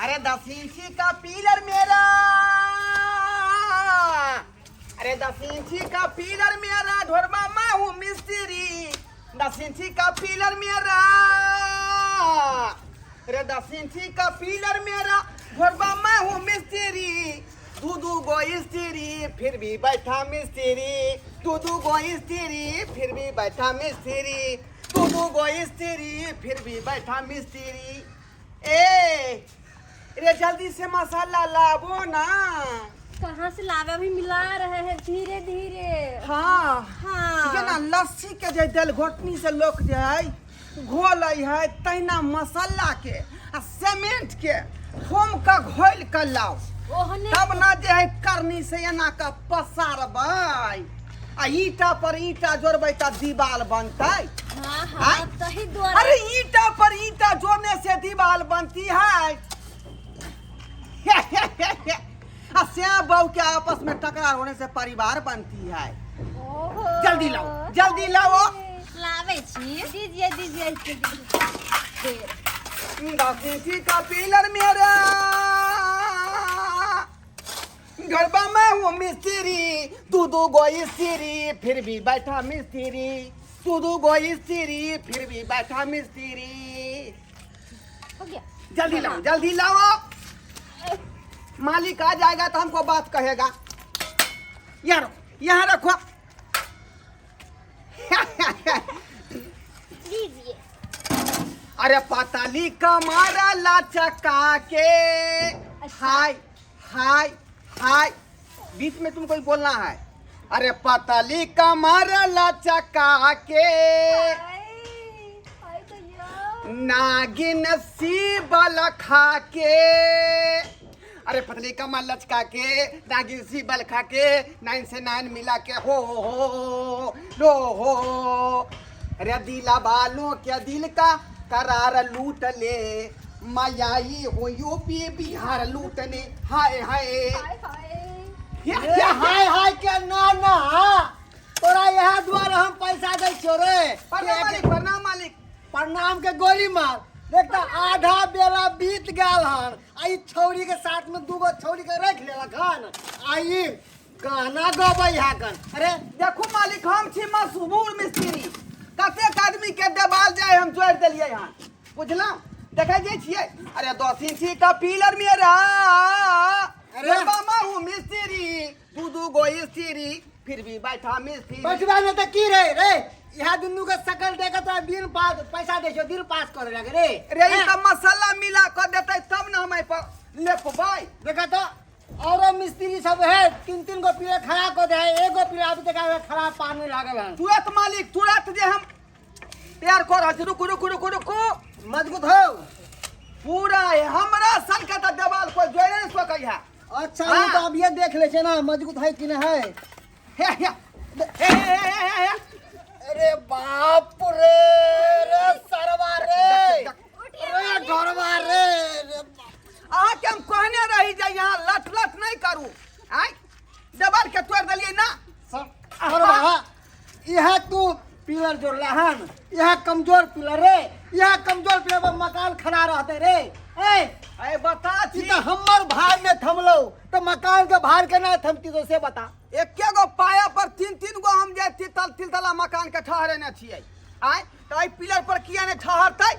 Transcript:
अरे 10 इंची का पिलर मेरा, अरे 10 इंची का पिलर मेरा, ढोरमा मैं हूँ मिस्त्री। 10 इंची का पिलर मेरा, अरे 10 इंची का पिलर मेरा, ढोरमा मैं हूँ मिस्त्री। दू गो स्त्री फिर भी बैठा मिस्त्री, दू गो स्त्री फिर भी बैठा मिस्त्री, दू गो स्त्री फिर भी बैठा मिस्त्री। ए रे जल्दी से मसाला लावो ना। कहाँ से लावे? अभी मिला रहे हैं धीरे धीरे। हाँ हाँ ये ना लस्सी के जे दल घोटनी से लोक जाए घोल है तैना मसाला के आ सीमेंट के फोम का घोल कर लाओ, तब ना जे है करनी से एना का पसारबै आ ईटा पर ईटा जोड़बै त दीवार बनतै। हाँ हाँ तही द्वारा। अरे ईटा पर ईटा जोड़ने से दीवार बनती है। श्याम बहू के आपस में टकरार होने से परिवार बनती है। ओहो। जल्दी लाओ, जल्दी लाओ। लावे छी। दीजिए दीजिए इसके दीजिए। 10 इंची का पिलर मेरा, गरबा में हूँ मिस्त्री। दू गो स्त्री फिर भी बैठा मिस्त्री, दू गो स्त्री फिर भी बैठा मिस्त्री। हो गया। जल्दी लाओ, जल्दी लाओ। मालिक आ जाएगा तो हमको बात कहेगा। यार यहाँ रखो। लीजिए। अरे पताली कमारा लाचका के। हाय हाय हाय, बीच में तुमको ही बोलना है। अरे पताली कमारा लाचका के, हाय तो यार। नागिन सी बल खा के। अरे पतली कमर लचका के, नागिन सी बल खा के, 9 से 9 मिला के हो लो हो। अरे दिला बालों के दिल का करार लूट ले, मायाई हो यूपी बिहार लूटने। हाय हाय हाय हाय के ना ना तोरा यहाँ द्वारा हम पैसा दे छो रे। प्रणाम मालिक, प्रणाम मालिक। प्रणाम के गोली मार। देखता आधा बेला बीत गया हन, आई छौरी के साथ में 2 गो छौरी के रख ले खन आई गाना गबै यहाँ कन। अरे देखो मालिक, हम छी मशहूर मिस्त्री। कतेक आदमी के देवाल जाए हम जोड़ दिलिए यहाँ, बुझल देखे जे छियै। अरे 10 इंची का पिलर मेरा, अरे मामा हूँ मिस्त्री। दू गो स्त्री फिर भी बैठा मिस्त्री। बैठवा में तो की रे रे यहाँ दुनू के शकल देखे तो दिन पास पैसा दे छो, दिन पास करे लगे रे। रे ई त मसाला मिला कर देते तब न हम पर लेपबै। देखा तो और मिस्त्री सब है 3 गो पिलर खड़ा कर दे है, 1 गो पिलर अभी तक खराब पानी लागल है। तुरंत मालिक, तुरंत जे हम तैयार कर रहल छी। रुकू रुकू रुकू रुकू। मजबूत हो पूरा है हमरा सन के त देवाल कोई जोड़े नहीं सकै है। अच्छा वो तो अब ये देख ले छे ना मजबूत है कि नहीं है। हे अरे बाप रे रे सरवा रे रे घरवा रे अहाँ के हम कहने रही जे यहाँ लट लट नहीं करू। आय देवाल के तोड़ दिलिए ना। सरवा यह तू पिलर जोड़ला हन, यह कमजोर पिलर रे, यह कमजोर पिलर पर मकान खड़ा रहते रे। ए बता छी तो हमर भार में थमलो तो मकान के भार के ना थमती तो से बता। एके गो पाया पर 3 गो हम जे तिलतला मकान के ठहरे न छियै। आय तो पिलर पर किया ने ठहरतै?